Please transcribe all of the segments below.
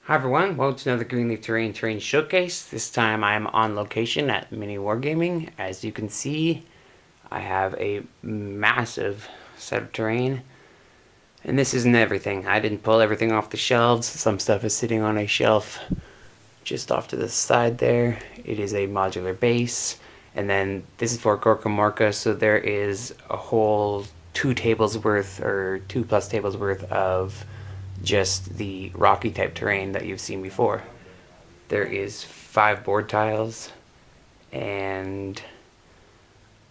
Hi everyone, welcome to another Greenleaf Terrain Showcase. This time I'm on location at Mini Wargaming. As you can see, I have a massive set of terrain. And this isn't everything. I didn't pull everything off the shelves. Some stuff is sitting on a shelf just off to the side there. It is a modular base. And then this is for GorkaMorka, so there is a whole 2 tables worth, or 2+ tables worth of just the rocky type terrain that you've seen before. There is 5 board tiles and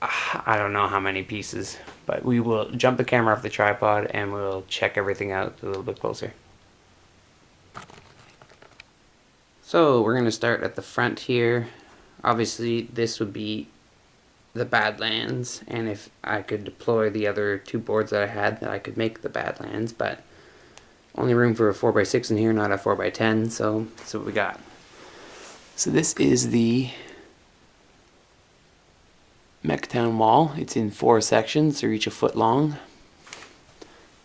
I don't know how many pieces, but we will jump the camera off the tripod and we'll check everything out a little bit closer. So we're going to start at the front here. Obviously this would be the Badlands, and if I could deploy the other 2 boards that I had, that I could make the Badlands, but only room for a 4x6 in here, not a 4x10, so that's what we got. So this is the Mecca wall. It's in 4 sections, they're each a foot long.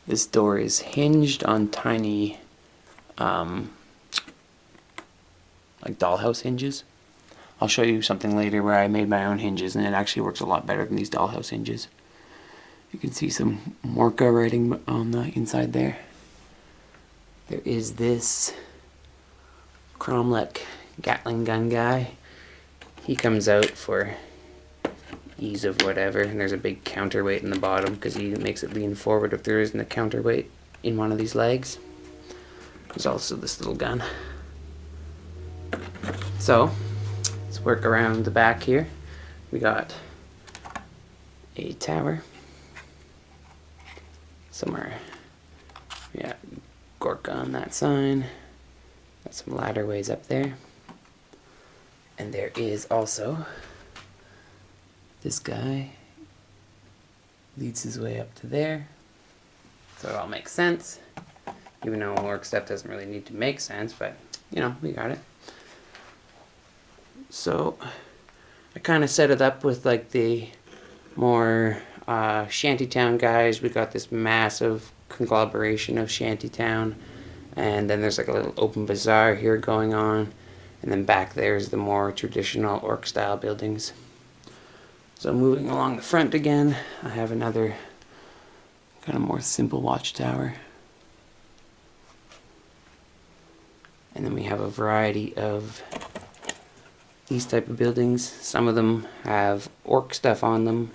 This door is hinged on tiny, like dollhouse hinges. I'll show you something later where I made my own hinges, and it actually works a lot better than these dollhouse hinges. You can see some Morka writing on the inside there. There is this Cromlech Gatling gun guy. He comes out for ease of whatever, and there's a big counterweight in the bottom because he makes it lean forward if there isn't a counterweight in one of these legs. There's also this little gun. So let's work around the back here. We got a tower somewhere. Yeah, Gorka on that sign. Got some ladderways up there. And there is also this guy. Leads his way up to there. So it all makes sense. Even though orc stuff doesn't really need to make sense, but you know, we got it. So I kind of set it up with like the more shantytown guys. We got this massive conglomeration of shantytown, and then there's like a little open bazaar here going on, and then back there's the more traditional orc style buildings. So moving along the front again, I have another kind of more simple watchtower, and then we have a variety of these type of buildings. Some of them have orc stuff on them.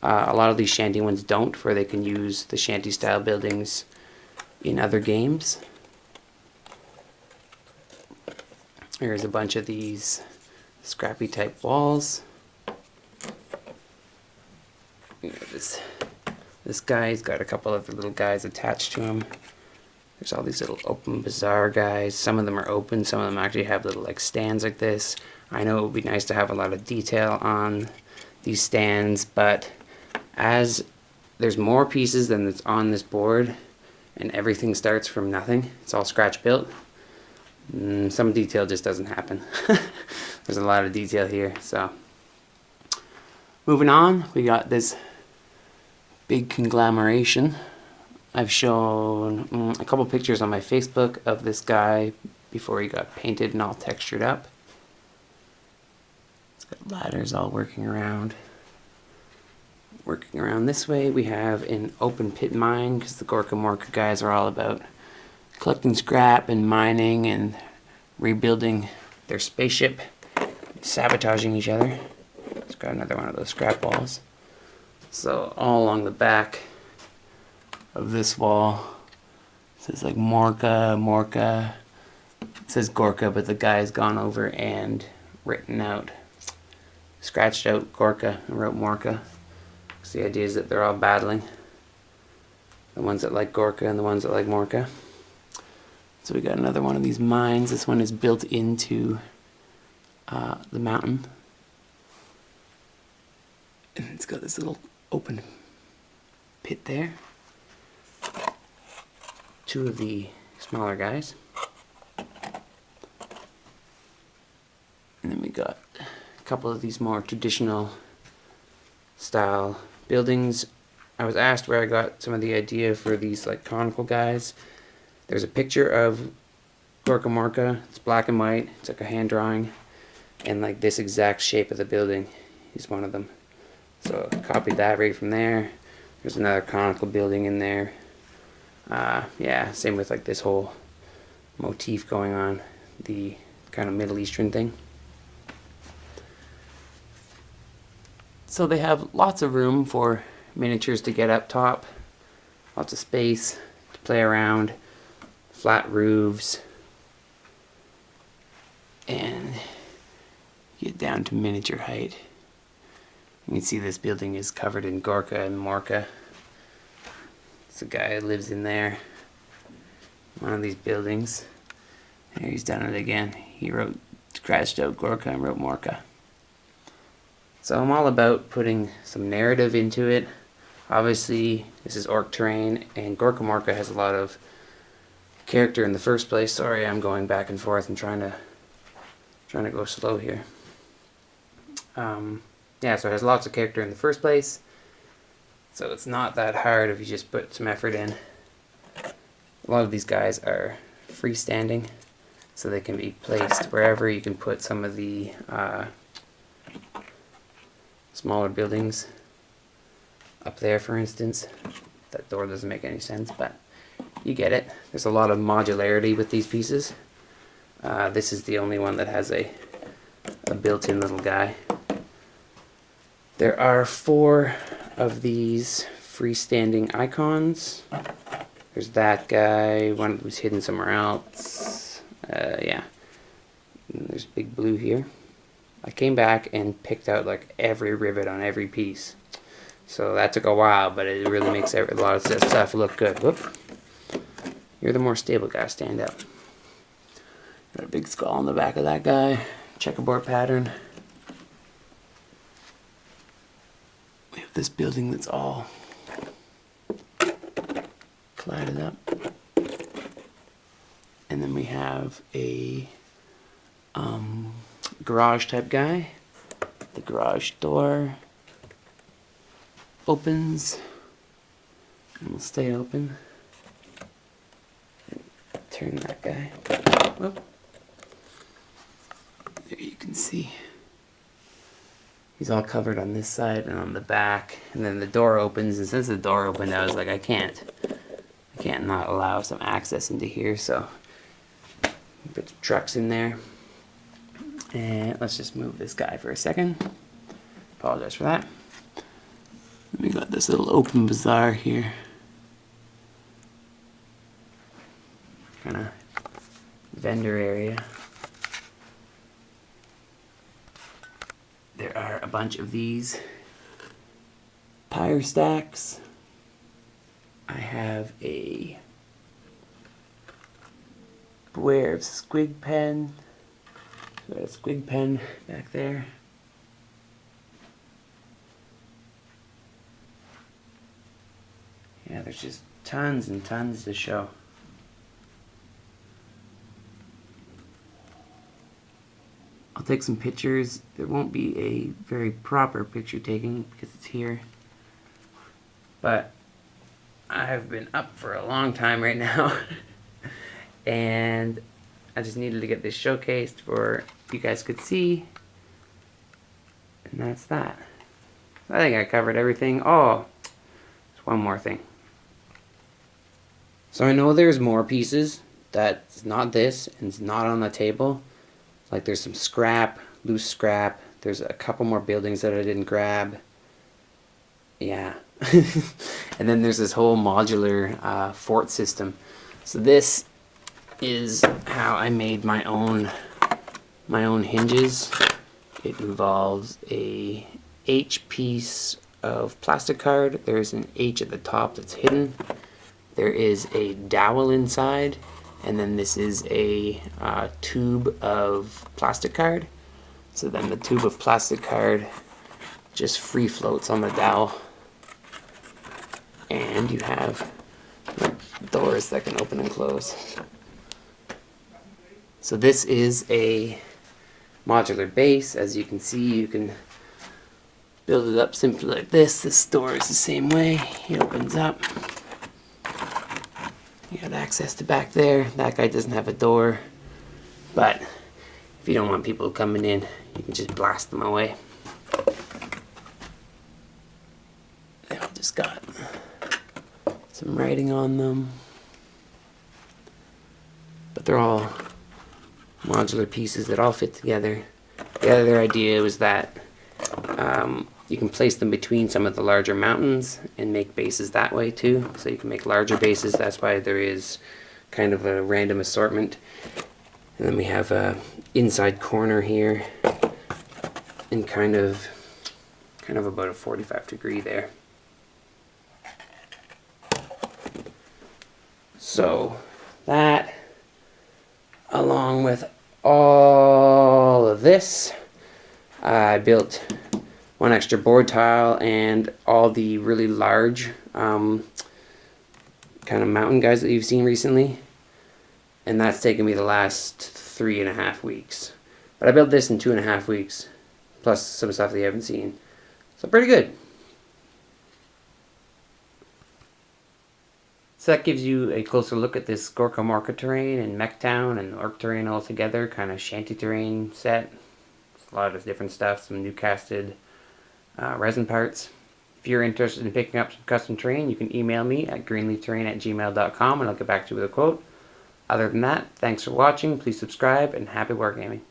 A lot of these shanty ones don't, for they can use the shanty style buildings in other games. There's a bunch of these scrappy type walls. This guy's got a couple of little guys attached to him. There's all these little open bazaar guys. Some of them are open, some of them actually have little like stands like this. I know it would be nice to have a lot of detail on these stands, but as there's more pieces than that's on this board, and everything starts from nothing, it's all scratch built, some detail just doesn't happen. There's a lot of detail here. So moving on, we got this big conglomeration. I've shown a couple pictures on my Facebook of this guy before he got painted and all textured up. It's got ladders all working around. Working around this way, we have an open pit mine, because the GorkaMorka guys are all about collecting scrap and mining and rebuilding their spaceship, sabotaging each other. It's got another one of those scrap walls. So all along the back of this wall, it says like Morka. It says Gorka, but the guy's gone over and scratched out Gorka and wrote Morka. So the idea is that they're all battling. The ones that like Gorka and the ones that like Morka. So we got another one of these mines. This one is built into the mountain. And it's got this little open pit there. 2 of the smaller guys. And then we got a couple of these more traditional style buildings. I was asked where I got some of the idea for these like conical guys. There's a picture of GorkaMorka. It's black and white. It's like a hand drawing. And like this exact shape of the building is one of them. So copied that right from there. There's another conical building in there. Yeah, same with like this whole motif going on. The kind of Middle Eastern thing. So they have lots of room for miniatures to get up top. Lots of space to play around. Flat roofs. And get down to miniature height. You can see this building is covered in Gorka and Morka. It's a guy who lives in there. One of these buildings. There, he's done it again. He scratched out Gorka and wrote Morka. So I'm all about putting some narrative into it. Obviously, this is orc terrain, and GorkaMorka has a lot of character in the first place. Sorry, I'm going back and forth and trying to go slow here. Yeah, so it has lots of character in the first place. So it's not that hard if you just put some effort in. A lot of these guys are freestanding, so they can be placed wherever. You can put some of the smaller buildings up there, for instance. That door doesn't make any sense, but you get it. There's a lot of modularity with these pieces. This is the only one that has a built-in little guy. There are 4 of these freestanding icons. There's that guy, one was hidden somewhere else. Yeah. And there's Big Blue here. I came back and picked out like every rivet on every piece. So that took a while, but it really makes a lot of stuff look good. Whoop. You're the more stable guy, stand up. Got a big skull on the back of that guy. Checkerboard pattern. We have this building that's all cladded up. And then we have a garage type guy. The garage door opens and will stay open. Turn that guy. Whoop. There you can see. He's all covered on this side and on the back. And then the door opens, and since the door opened, I was like, I can't not allow some access into here, so put the trucks in there. And let's just move this guy for a second. Apologize for that. We got this little open bazaar here. Kind of vendor area. There are a bunch of these pyre stacks. I have a beware of squig pen. So got a squig pen back there. Yeah, there's just tons and tons to show. I'll take some pictures. There won't be a very proper picture taking because it's here. But I've been up for a long time right now. And I just needed to get this showcased for you guys could see. And that's that. I think I covered everything. Oh, there's one more thing. So I know there's more pieces that's not this and it's not on the table. Like there's some scrap, loose scrap. There's a couple more buildings that I didn't grab. Yeah. And then there's this whole modular fort system. So this is how I made my own hinges. It involves a H piece of plastic card. There's an H at the top that's hidden. There is a dowel inside, and then this is a tube of plastic card. So then the tube of plastic card just free floats on the dowel, and you have doors that can open and close. So this is a modular base. As you can see, you can build it up simply like this. This door is the same way. It opens up. You got access to back there. That guy doesn't have a door. But if you don't want people coming in, you can just blast them away. They all just got some writing on them. But they're all modular pieces that all fit together. The other idea was that you can place them between some of the larger mountains and make bases that way too. So you can make larger bases. That's why there is kind of a random assortment. And then we have a inside corner here, and kind of about a 45 degree there. So that, along with all of this, I built one extra board tile and all the really large kind of mountain guys that you've seen recently. And that's taken me the last 3.5 weeks. But I built this in 2.5 weeks, plus some stuff that you haven't seen. So pretty good. So that gives you a closer look at this GorkaMorka terrain and Mecca and Orc terrain all together, kind of shanty terrain set. It's a lot of different stuff, some new casted resin parts. If you're interested in picking up some custom terrain, you can email me at greenleafterrain@gmail.com and I'll get back to you with a quote. Other than that, thanks for watching, please subscribe, and happy wargaming.